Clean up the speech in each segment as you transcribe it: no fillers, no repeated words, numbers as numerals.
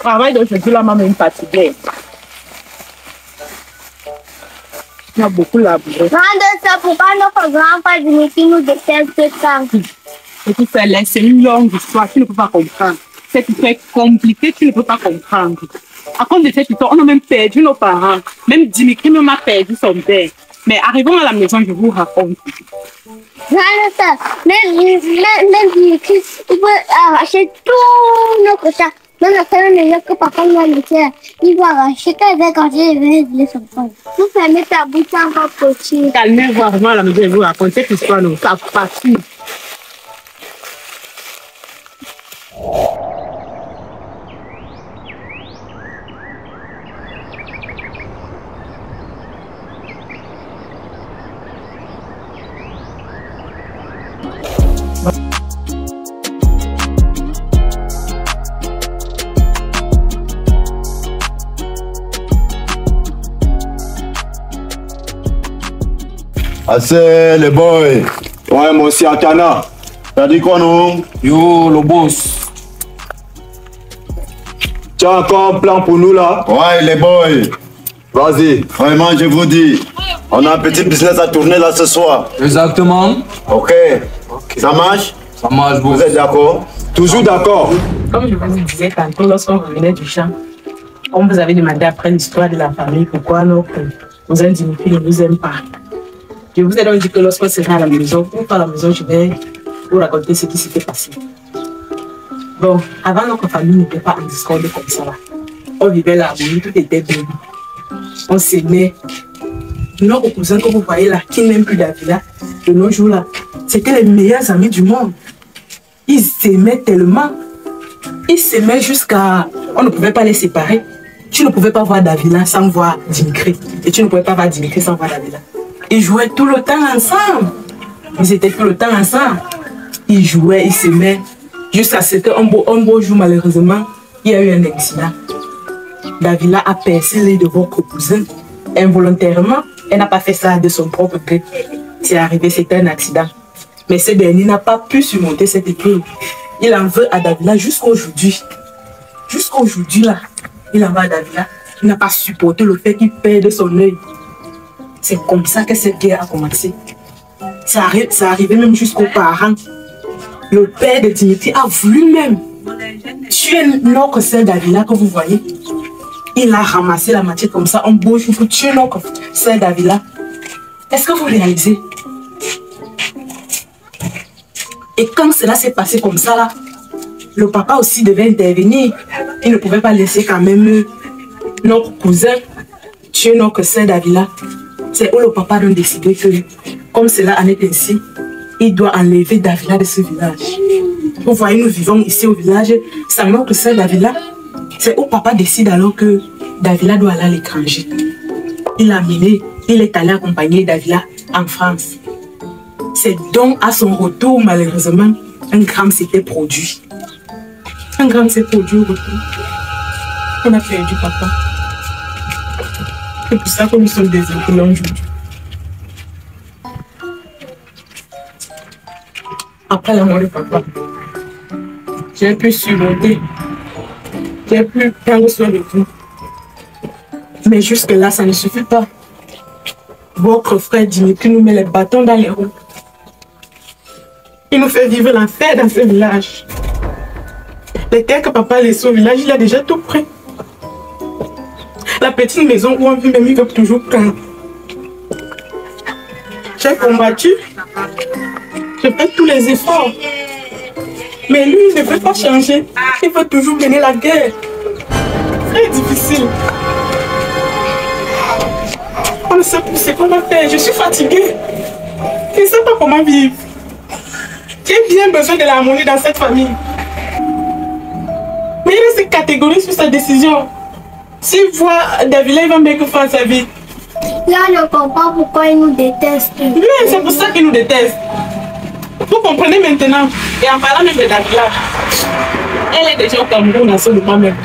travail d'aujourd'hui là m'a même fatiguée. Il y a beaucoup labouré. Ça, pourquoi notre grand-père Dimitri nous déteste ça? Et tout ça, c'est une longue histoire, tu ne peux pas comprendre. C'est très compliqué, tu ne peux pas comprendre. À cause de cette histoire, on a même perdu nos parents. Même Dimitri même a perdu son père. Mais arrivons à la maison, je vous raconte. Même Dimitri, il peut arracher tout notre chat. Même la seule maison que papa nous a laissée, il va arracher quand il va grandir, il va aider son frère. Vous fermez ta bouche encore petit. Calmez-vous, vraiment à la maison, je vous raconte cette histoire, non, ça passe. Assez les boys. Ouais, moi aussi Atana. T'as dit quoi non? Yo, le boss. Tu as encore un plan pour nous là? Ouais, les boys. Vas-y, vraiment je vous dis. On a un petit business à tourner là ce soir. Exactement. Ok. Ça marche? Ça marche, boss. Vous êtes d'accord? Toujours d'accord? Comme je vous disais tantôt, lorsqu'on revenait du champ, on vous avait demandé après l'histoire de la famille pourquoi nos cousins Dimitri ne nous aiment pas. Je vous ai donc dit que lorsqu'on sera à la maison, ou pas à la maison, je vais vous raconter ce qui s'était passé. Bon, avant, notre famille n'était pas en discorde comme ça là. On vivait là, tout était bien. On s'aimait. Nos cousins que vous voyez là, qui n'aiment plus Davila, de nos jours là, c'était les meilleurs amis du monde. Ils s'aimaient tellement. Ils s'aimaient jusqu'à... On ne pouvait pas les séparer. Tu ne pouvais pas voir Davila sans voir Dimitri. Et tu ne pouvais pas voir Dimitri sans voir Davila. Ils jouaient tout le temps ensemble. Ils étaient tout le temps ensemble. Ils jouaient, ils s'aimaient. Jusqu'à ce qu'un beau jour, malheureusement, il y a eu un accident. Davila a percé l'œil de votre cousin involontairement. Elle n'a pas fait ça de son propre gré. C'est arrivé, c'était un accident. Mais ce dernier n'a pas pu surmonter cette épreuve. Il en veut à Davila jusqu'aujourd'hui. Jusqu'aujourd'hui, là, il en veut à Davila. Il n'a pas supporté le fait qu'il perde son œil. C'est comme ça que cette guerre a commencé. Ça arrivait même jusqu'aux parents. Le père de Dimitri a voulu même tuer notre sœur Davila que vous voyez. Il a ramassé la matière comme ça, en beau jour pour tuer notre sœur Davila. Est-ce que vous réalisez? Et quand cela s'est passé comme ça, là, le papa aussi devait intervenir. Il ne pouvait pas laisser quand même notre cousin tuer notre sœur Davila. C'est où le papa a décidé que, comme cela en est ainsi, il doit enlever Davila de ce village. Vous voyez, nous vivons ici au village, sans notre sœur Davila. C'est où papa décide alors que Davila doit aller à l'étranger. Il est allé accompagner Davila en France. C'est donc à son retour, malheureusement, un drame s'était produit. Un drame s'est produit au retour. On a perdu papa. C'est pour ça que nous sommes désolés aujourd'hui. Après la mort de papa, j'ai pu surmonter. J'ai pu prendre soin de vous. Mais jusque-là, ça ne suffit pas. Votre frère Dimitri nous met les bâtons dans les roues. Il nous fait vivre l'enfer dans ce village. Les terres que papa a laissées au village, il a déjà tout pris. La petite maison où on vit, même il veut toujours prendre. J'ai combattu. J'ai fait tous les efforts. Mais lui, il ne veut pas changer. Il veut toujours mener la guerre. Très difficile. On ne sait plus ce qu'on va faire. Je suis fatiguée. Je ne sais pas comment vivre. J'ai bien besoin de l'harmonie dans cette famille. Mais il reste catégorique sur sa décision. S'il voit Davila, il va bien que faire sa vie. Là, je ne comprends pas pourquoi il nous déteste. Oui, c'est pour ça qu'il nous déteste. Vous comprenez maintenant. Et en parlant même de Davila, elle est déjà au Cameroun en ce moment même.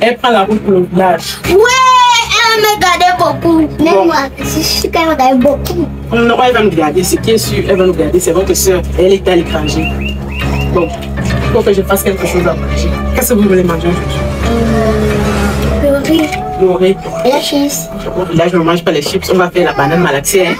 Elle prend la route pour le village. Ouais, elle va me garder beaucoup. Mais moi, je suis quand même garder beaucoup. Non, elle va nous garder. Ce qui est sûr, elle va nous garder. C'est votre soeur. Elle est à l'étranger. Bon, Il faut que je fasse quelque chose à manger. Qu'est-ce que vous voulez manger aujourd'hui? Le riz. Le riz. Et la chips. Là, je ne mange pas les chips. On va faire la banane malaxée. Hein?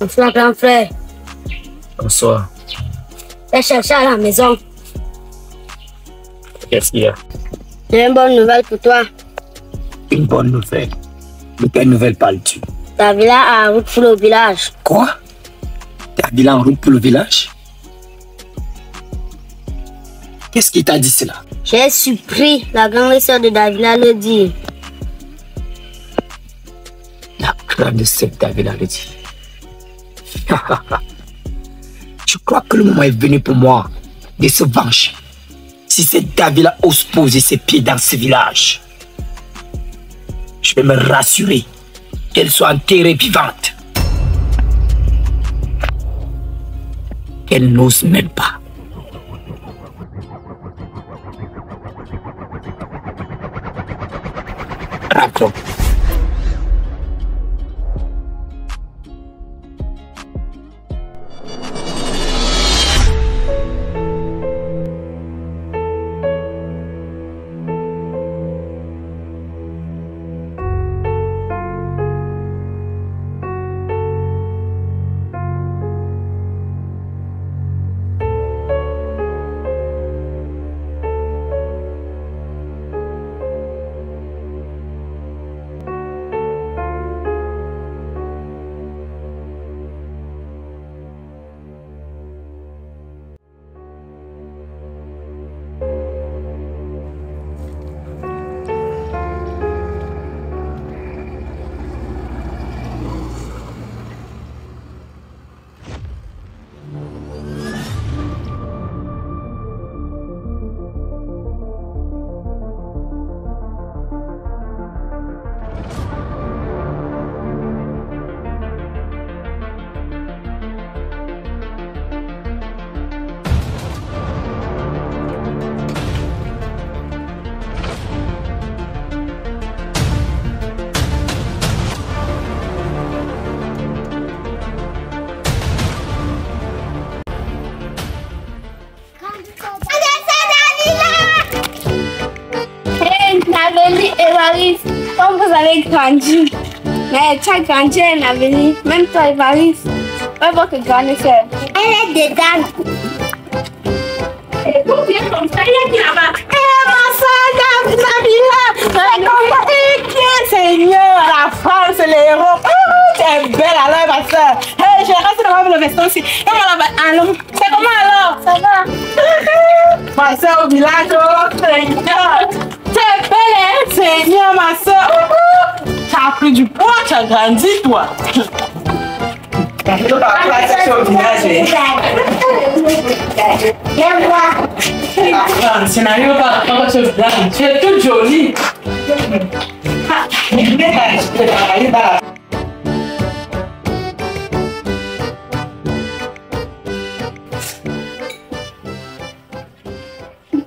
Bonsoir, grand frère. Bonsoir. J'ai cherché à la maison. Qu'est-ce qu'il y a? J'ai une bonne nouvelle pour toi. Une bonne nouvelle? De quelle nouvelle parles-tu? Davila a en route pour le village. Quoi? Davila en route pour le village? Qu'est-ce qui t'a dit cela? J'ai surpris la grande sœur de Davila le dire. La grande sœur de Davila le dit. Je crois que le moment est venu pour moi de se venger. Si cette Davila ose poser ses pieds dans ce village, je vais me rassurer qu'elle soit enterrée vivante. Qu'elle n'ose même pas. Rentrons. Évariste, comme vous avez grandi, mais tu as grandi à un avenir, même toi, Évariste, pas votre grande sœur. Elle est dedans. Et vous bien comme ça, il est là-bas. Ma soeur, Seigneur, la France, les héros. Tu es belle alors, ma soeur. Je reste devant le veston aussi. C'est comment alors? Ça va? Ma soeur au village, oh Seigneur. Tu es belle, hein, Seigneur, ma soeur. Tu as pris du poids, tu as grandi, toi. Tu n'arrives pas à prendre ce village. Tu es toute jolie.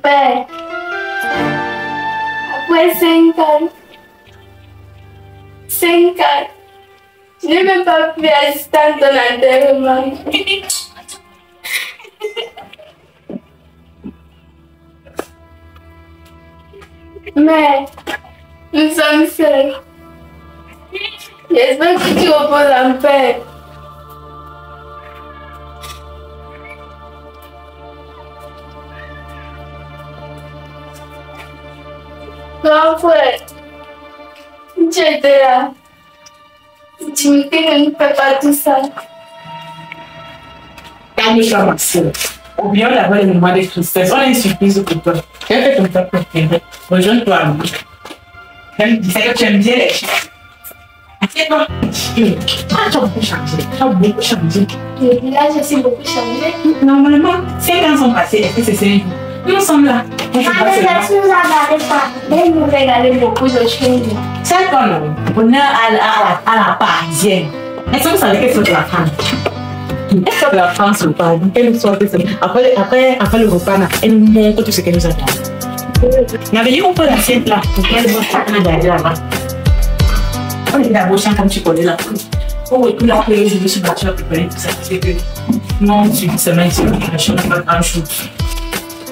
Père, après 5 ans, je n'ai même pas pu assister à ton enterrement. Mais nous sommes seuls. J'espère que tu reposes en paix. Grand frère, tu étais là. Dimitri ne fait pas tout ça. Calme-toi, ma soeur. Oublions d'abord les moments de tristesse. On a une surprise pour toi. Tu as fait ton père préféré. Rejoins-toi à nous. Tu sais que tu aimes bien les chiens. Assieds-toi. Tu as beaucoup changé. Le village a aussi beaucoup changé. Normalement, 5 ans sont passés. Est-ce que c'est 5 ans? Nous sommes là. Nous regardez beaucoup de choses. C'est comme honneur à la parisienne. Est-ce que vous savez qu'est-ce que la France? Est-ce que la France ou pas? Quelle sorte de après le repas, elle nous montre tout ce qu'elle nous a dit. On avait dit qu'on peut l'assiette là. Pour qu'elle voit ce qu'on a gardé là-bas. On est d'abord chiant comme tu connais là. Pour retourner la période, je me suis battue à préparer tout ça. Parce que non, tu dis semaine, c'est une chose, pas grand chose.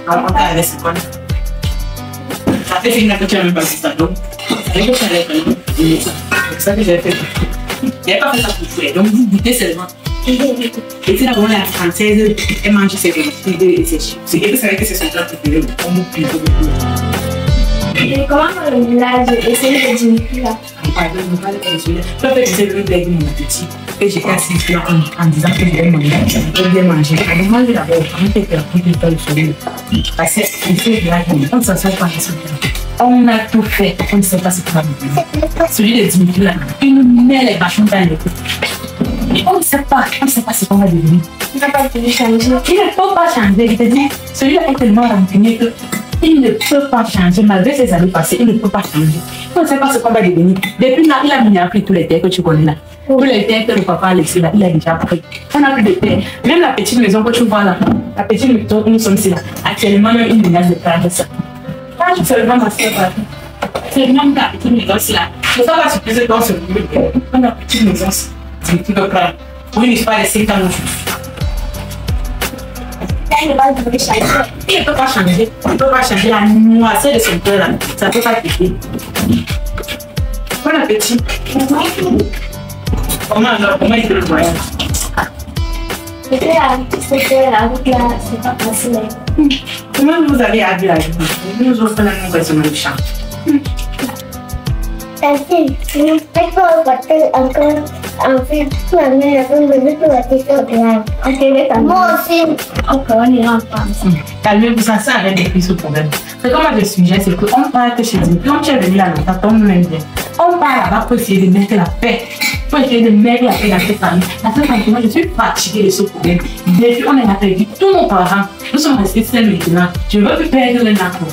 On t'a avec ce qu'on a. Ça fait une que tu n'as même pas vu ça. Donc, ça veut que tu allais faire. C'est ça que j'ai fait. Il n'y a pas fait ça pour fouiller. Donc, vous goûtez seulement. Et c'est la bonne la française, elle mange ses frites et ses chips. Et vous savez que c'est son plat préféré. On vous plie beaucoup. Et comment dans le village, essayer de Dimitri là? Pardon, je ne parle pas de celui-là. Toi, c'est le blague de mon petit. Et j'ai assis là en disant que je vais manger. Je vais bien manger. Alors, manger d'abord. On fait faire tout le temps le soleil. Parce que c'est là, on ne s'en sort pas. On a tout fait. On ne sait pas ce qu'on va faire. Celui de Dimitri là, il nous met les bâchons dans le cou. Et on ne sait pas ce qu'on va devenir. Il n'a pas pu changer. Il ne peut pas changer. Il te dit, celui-là est tellement rancunier que il ne peut pas changer. Malgré ses années passées, il ne peut pas changer. On ne sait pas ce qu'on va devenir. Depuis là, il a mis à pris tous les terres que tu connais là. Tous les terres que le papa a laissé là, il a déjà pris. On n'a plus de terre. Même la petite maison que tu vois là, la petite maison où nous sommes ici là, actuellement même il menace de prendre ça. Quand je seulement ma soeur va c'est même la petite maison ici là. Je ne sais pas si tu dans ce milieu. On a la petite maison ici. C'est qui veut prendre. Pour une histoire de 5 ans. Il ne peut pas changer. Il ne peut pas changer. Il ne peut pas changer la moitié de son cœur là. Ça ne peut pas quitter. Bon appétit. Comment alors? Comment il fait le voyage? C'était la route là, c'est pas facile. Comment vous avez habillé la vie? Nous offrons la nouvelle semaine du champ. Nous peut-être encore en fait, la mère a besoin de la question. Moi aussi. Encore, on ira en France. Calmez-vous, ça arrête depuis ce problème. C'est comme je suggère, c'est qu'on parle que chez Dieu. Quand tu es venu là, ça tombe même bien. On parle là-bas pour essayer de mettre la paix. Pour essayer de mettre la paix dans cette famille. Dans cette famille, moi, je suis fatiguée de ce problème. Depuis qu'on a perdu tous nos parents, nous sommes restés seuls maintenant. Je veux plus perdre les enfants.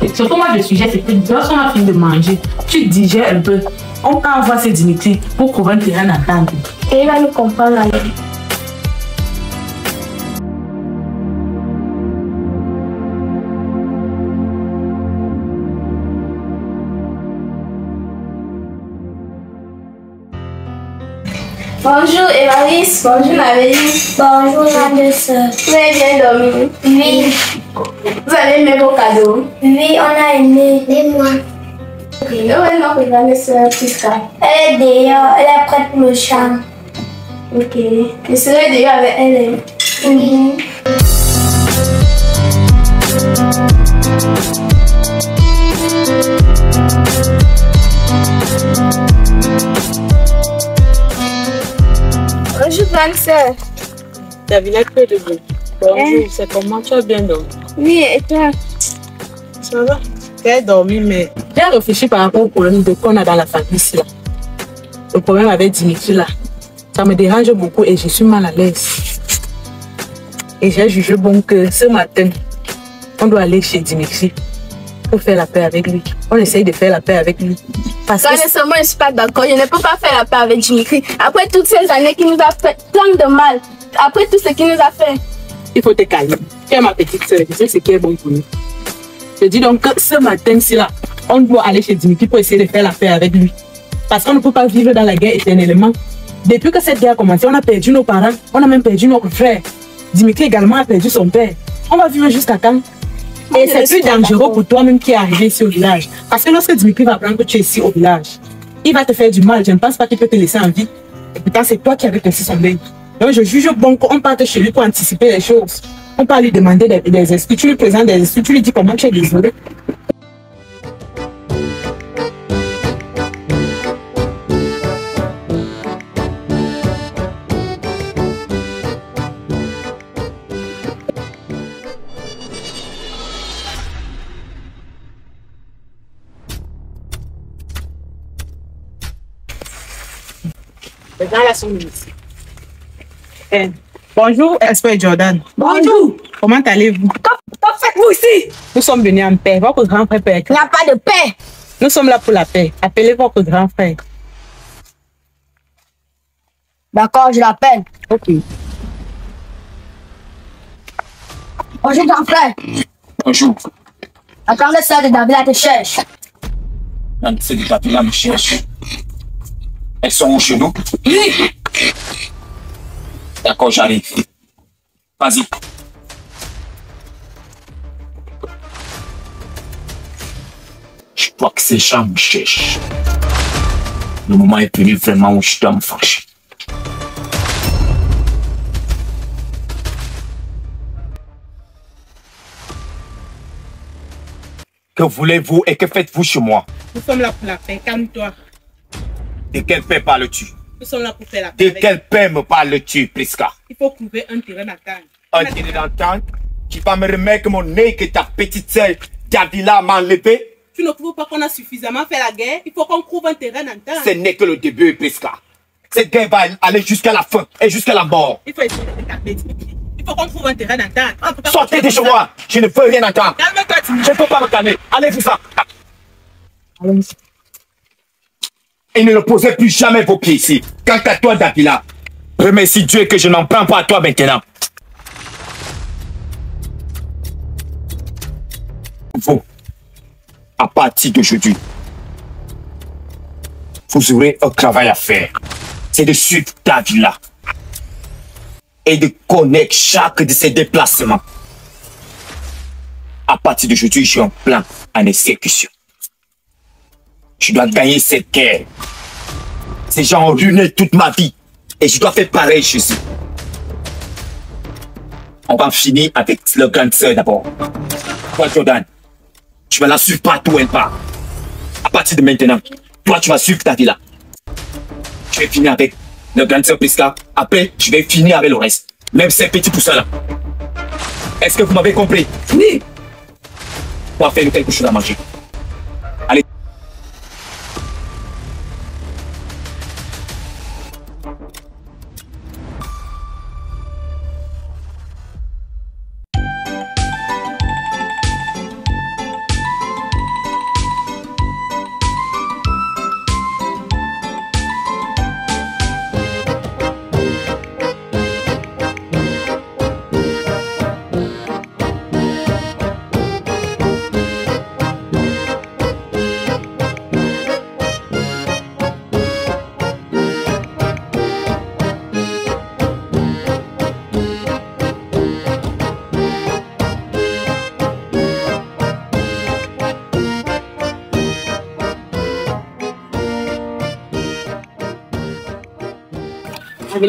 Ce que moi je suggère, c'est que lorsqu'on a fini de manger, tu digères un peu. On peut avoir ces dignités pour trouver un terrain d'entente. Et il va nous comprendre alors. Bonjour Évariste, bonjour Marie. Bonjour ma deux sœurs. Vous avez bien dormi? Oui. Vous avez aimé vos cadeaux? Oui, on a aimé. Et moi. Ok, où est notre grande sœur Priska? Elle est dehors, elle est prête pour le chant. Ok, je serai dehors avec elle. Bonjour, grande sœur. Davila, que de bien. Bonjour, c'est comment? Tu as bien dormi? Oui, et toi? Ça va? J'ai dormi, mais j'ai réfléchi par rapport au problème qu'on a dans la famille ici. Là. Le problème avec Dimitri, là, ça me dérange beaucoup et je suis mal à l'aise. Et j'ai jugé bon que ce matin, on doit aller chez Dimitri pour faire la paix avec lui. On essaye de faire la paix avec lui. Parce que... Honnêtement, je ne suis pas d'accord. Je ne peux pas faire la paix avec Dimitri. Après toutes ces années qui nous a fait plein de mal. Après tout ce qu'il nous a fait. Il faut te calmer. Tu es ma petite soeur. Je sais ce qui est bon pour nous. Je dis donc que ce matin-ci là, on doit aller chez Dimitri pour essayer de faire la paix avec lui. Parce qu'on ne peut pas vivre dans la guerre éternellement. Depuis que cette guerre a commencé, on a perdu nos parents, on a même perdu notre frère. Dimitri également a perdu son père. On va vivre jusqu'à quand? Et c'est plus dangereux pour toi-même qui est arrivé ici au village. Parce que lorsque Dimitri va apprendre que tu es ici au village, il va te faire du mal. Je ne pense pas qu'il peut te laisser en vie. Et pourtant, c'est toi qui avais percé son deuil. Donc, je juge bon qu'on parte chez lui pour anticiper les choses. On peut lui demander des excuses. Tu lui présentes des excuses. Tu lui dis comment tu es désolé. Les gens là sont ici. Bonjour, Espoir et Jordan. Bonjour. Comment allez-vous? Que faites-vous ici? Nous sommes venus en paix. Votre grand frère peut être. Il n'y a pas de paix. Nous sommes là pour la paix. Appelez votre grand frère. D'accord, je l'appelle. Ok. Bonjour, grand frère. Bonjour. La grande sœur de Davila te cherche. C'est de Davila me cherche. Elles sont où chez nous? D'accord, j'arrive. Vas-y. Je crois que ces gens me cherchent. Le moment est venu vraiment où je dois me fâcher. Que voulez-vous et que faites-vous chez moi? Nous sommes là pour la paix. Calme-toi. De quelle paix parles-tu? Nous sommes là pour faire la paix. De quelle paix me parles-tu, Priska? Il faut trouver un terrain d'entente. Un terrain d'entente qui va me remettre mon nez que ta petite sœur Davila m'a enlevé? Tu ne trouves pas qu'on a suffisamment fait la guerre? Il faut qu'on trouve un terrain d'entente. Ce n'est que le début, Priska. Cette guerre va aller jusqu'à la fin et jusqu'à la mort. Il faut essayer de taper Dimitri. Il faut qu'on trouve un terrain d'entente. Sortez de chez moi. Je ne veux rien entendre. Calme-toi, Dimitri. Je ne peux pas me calmer. Allez-vous ça. Allons-y. Et ne posez plus jamais vos pieds ici. Quant à toi, Davila, remercie Dieu que je n'en prends pas à toi maintenant. Vous, à partir d'aujourd'hui, vous aurez un travail à faire. C'est de suivre Davila et de connaître chaque de ses déplacements. À partir d'aujourd'hui, j'ai un plan en exécution. Je dois gagner cette guerre. Ces gens ont ruiné toute ma vie. Et je dois faire pareil chez eux. On va finir avec leur grande sœur d'abord. Toi, Jordan, tu vas la suivre partout où elle part. À partir de maintenant, toi, tu vas suivre Davila. Je vais finir avec leur grande sœur Priska. Après, je vais finir avec le reste. Même ces petits poussins là. Est-ce que vous m'avez compris? Oui. On va faire quelque chose à manger. Allez.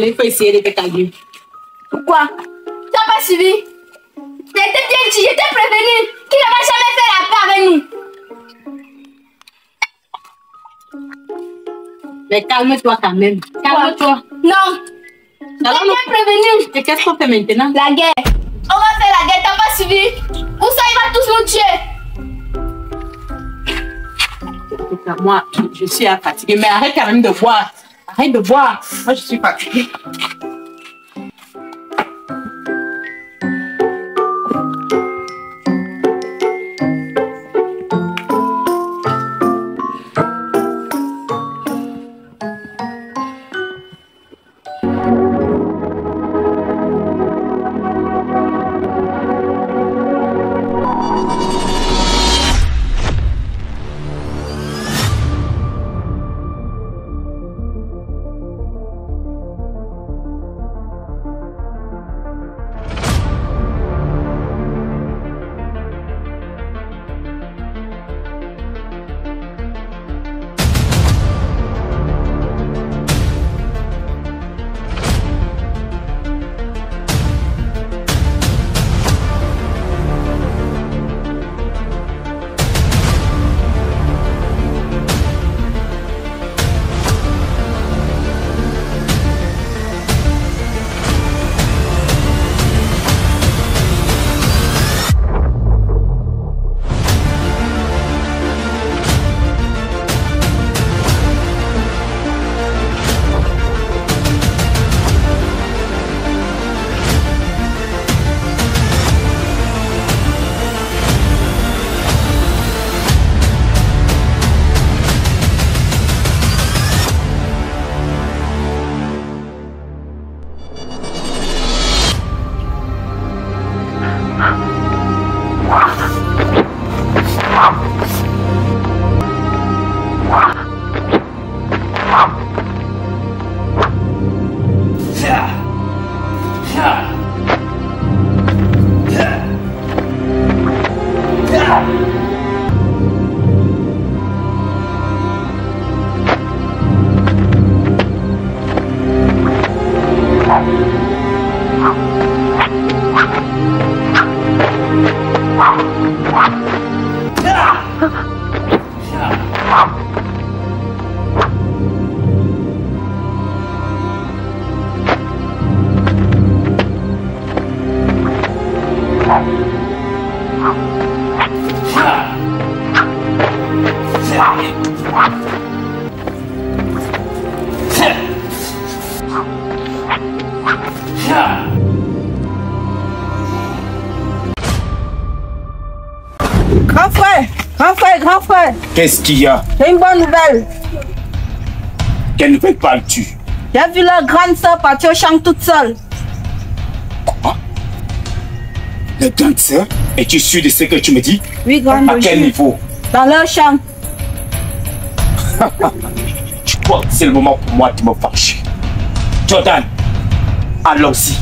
il faut essayer de te calmer. Pourquoi? Tu n'as pas suivi? T'étais bien dit, j'étais prévenu qu'il ne va jamais faire la paix avec nous. Mais calme-toi quand même. Calme-toi. Non. T'étais prévenu. Et qu'est-ce qu'on fait maintenant? La guerre. On va faire la guerre, t'as pas suivi? Où ça, il va tous nous tuer. Moi, je suis fatiguée. Mais arrête quand même de boire. Arrête de boire. Moi, je suis fatiguée. Grand frère. Qu'est-ce qu'il y a? J'ai une bonne nouvelle. Quelle nouvelle parles-tu? J'ai vu la grande sœur partir au champ toute seule. Quoi? La grande sœur? Es-tu sûr de ce que tu me dis? Oui, grande. À quel niveau? Dans leur champ. Je crois que c'est le moment pour moi de me fâcher. Jordan, allons-y.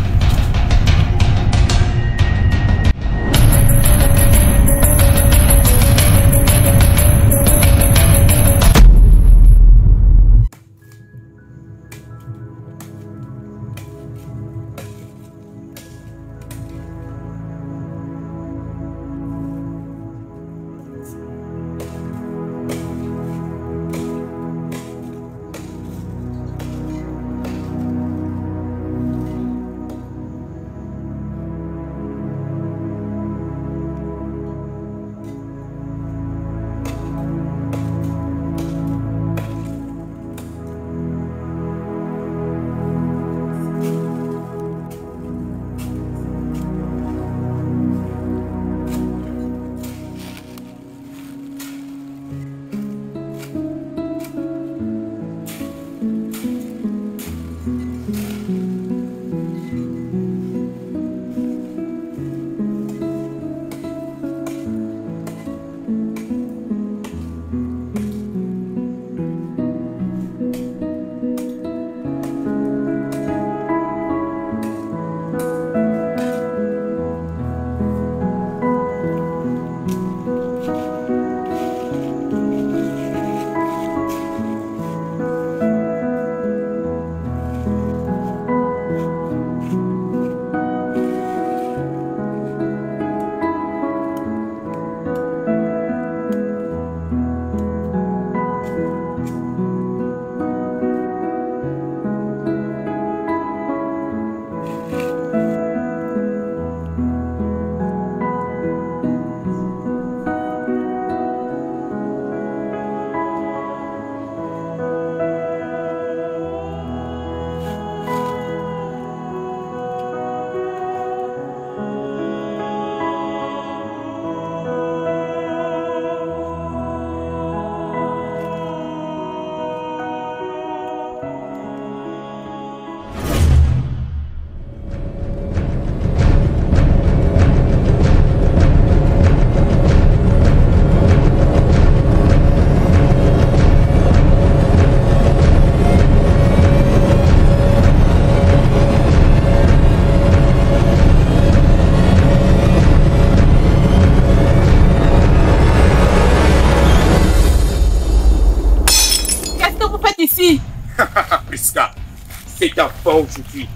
c'est ta fin aujourd'hui.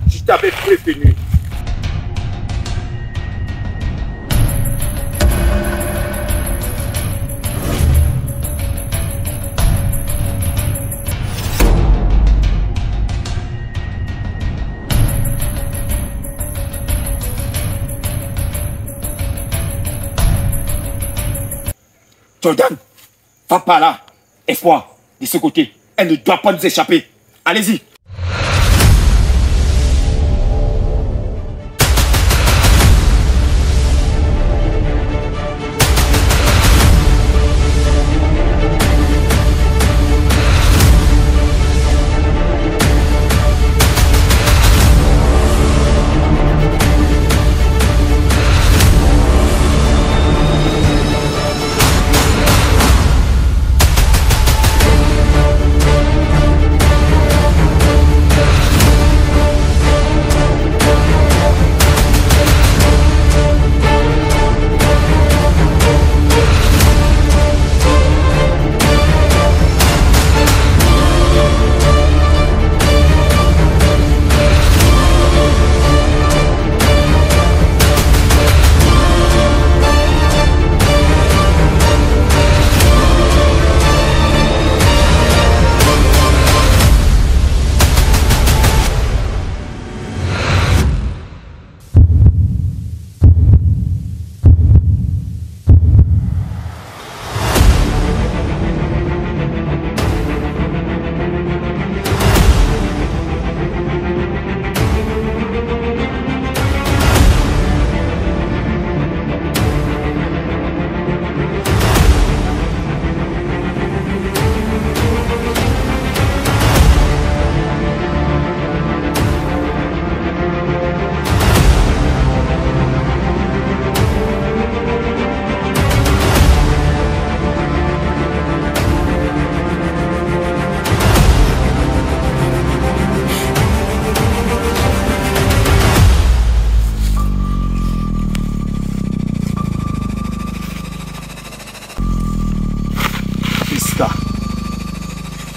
Je t'avais prévenu. Jordan, va par là. Espoir, de ce côté. Elle ne doit pas nous échapper. Allez-y.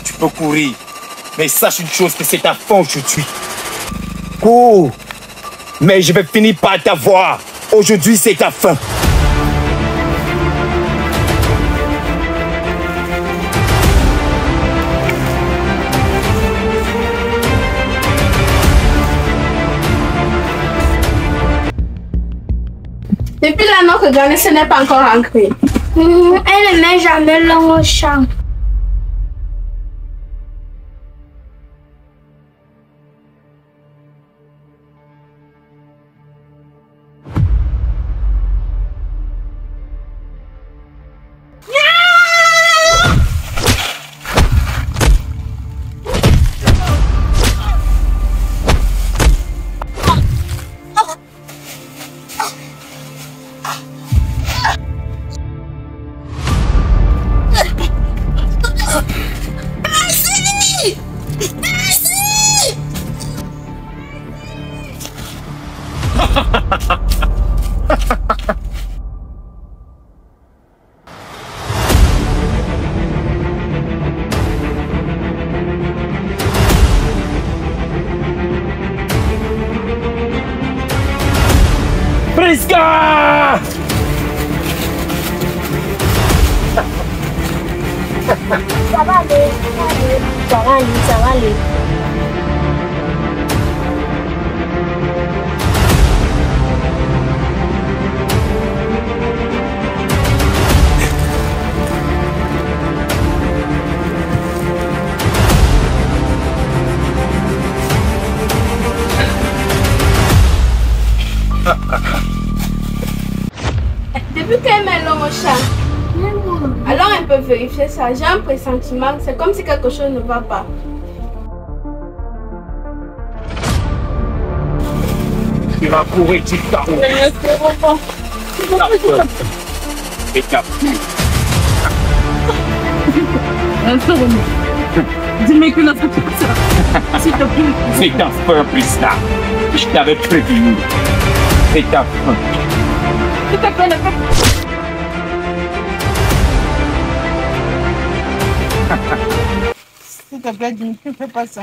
Tu peux courir, mais sache une chose, que c'est ta fin aujourd'hui. Cours, mais je vais finir par t'avoir. Aujourd'hui, c'est ta fin. Depuis là, notre grand-mère n'est pas encore rentrée. Elle ne met jamais l'homme au champ. Prisca! Ça va aller, ça va aller, ça va aller. Depuis qu'elle met l'homme au chat, alors elle peut vérifier ça. J'ai un pressentiment, c'est comme si quelque chose ne va pas. Tu vas courir jusqu'à où? Et ta Dis-moi que l'autre fait ça. S'il te plaît. C'est ta fin, Prisca. Je t'avais prévenu. C'est ta fin. S'il te plaît, ne fais pas. S'il te plaît, Dimitri, ne fais pas ça.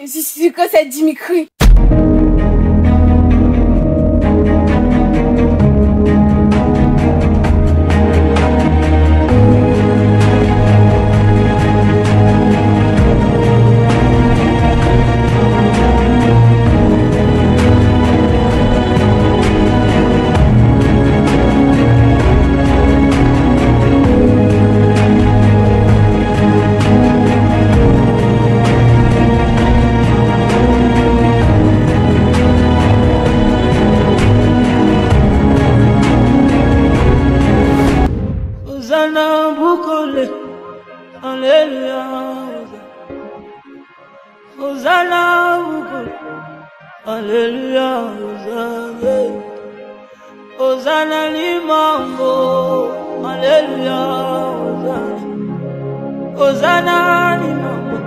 Je suis sûre que c'est Dimitri. Alléluia, Hosanna limambo, Alléluia, Hosanna limambo,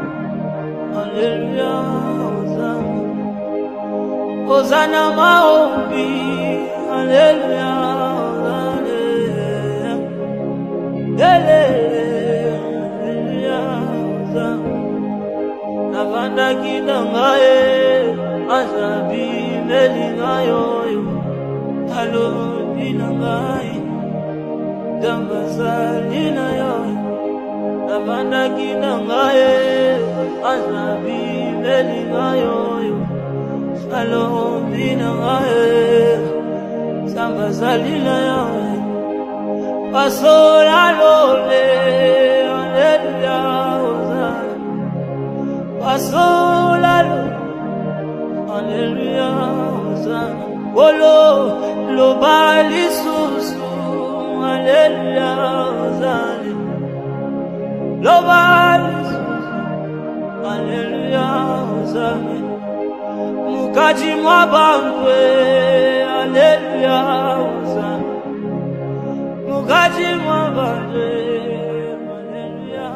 Alléluia, Hosanna maombi, Alléluia, Alléluia, Navanda kinangae, Azabi melingayo, Halo binangai, Dambazalina yo, Navanda kinangae, Azabi melingayo, Halo binangae, Dambazalina yo, Pasola lole, Alleluia, Pasola lole, Alléluia, Hosanna. Olo, lo bali susu. Alléluia, Hosanna. Lo bali susu. Alléluia, Hosanna. Mukaji mwabangwe. Alléluia, Hosanna. Mukaji mwabangwe. Alléluia.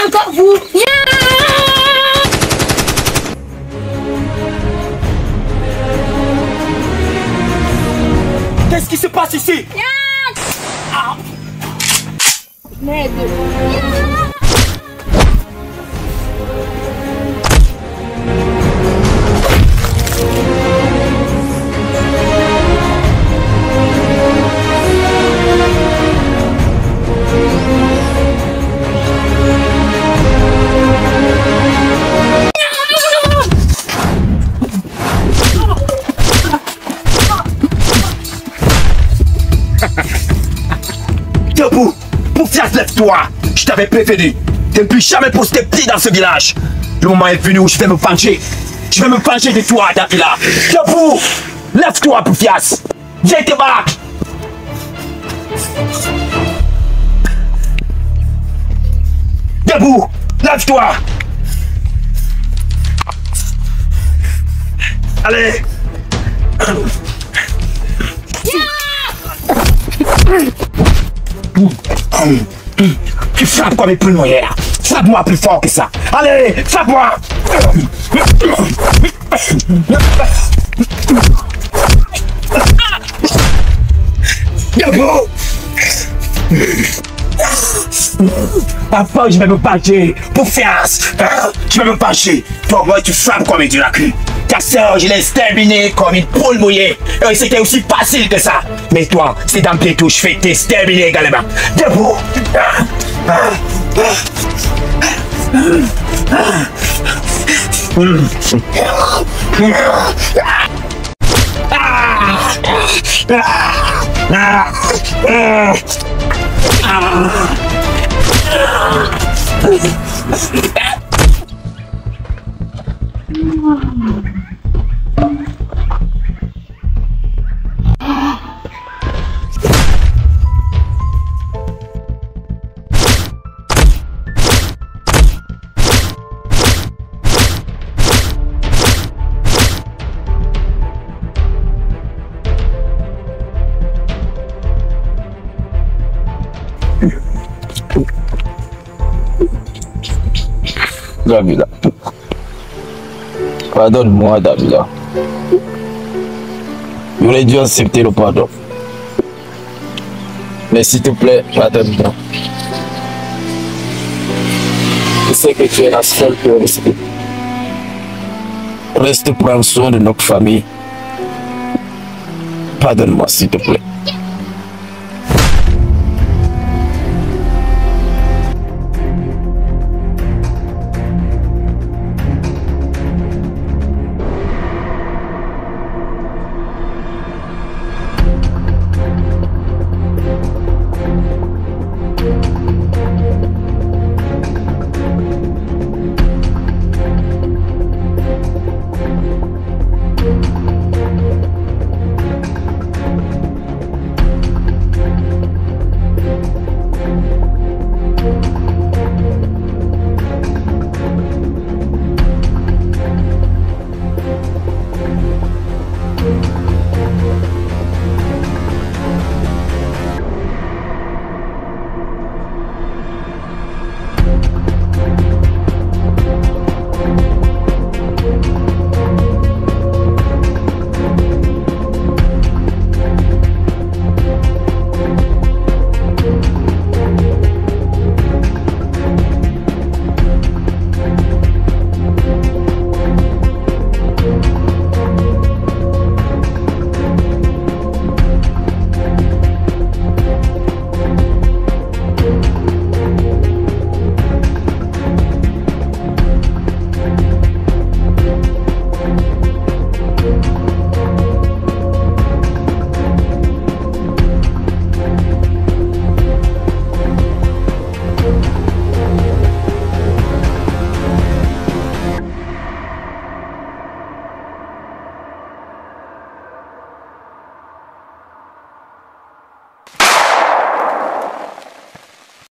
encore vous. Qu'est-ce qui se passe ici? Merde. Debout! Poufias, lève-toi! Je t'avais prévenu de ne plus jamais poser tes pieds dans ce village. Le moment est venu où je vais me venger. Je vais me venger de toi, Davila. Debout! Lève-toi, Poufias! Viens te battre! Debout! Lève-toi! Allez! Tu frappes comme une pulmonaire. Frappe-moi plus fort que ça. Allez, frappe-moi. Debout. Après, je vais me pencher pour faire. Je vais me pencher. Toi, moi, tu frappes comme une raclure. Ta soeur, je l'ai exterminée comme une poule mouillée. Et c'était aussi facile que ça. Mais toi, c'est dans tes touches, je vais t'exterminer également. Debout. Davila. Pardonne-moi, Davila. J'aurais dû accepter le pardon. Mais s'il te plaît, pardonne-moi. Je sais que tu es la seule qui est restée. Reste prendre soin de notre famille. Pardonne-moi, s'il te plaît.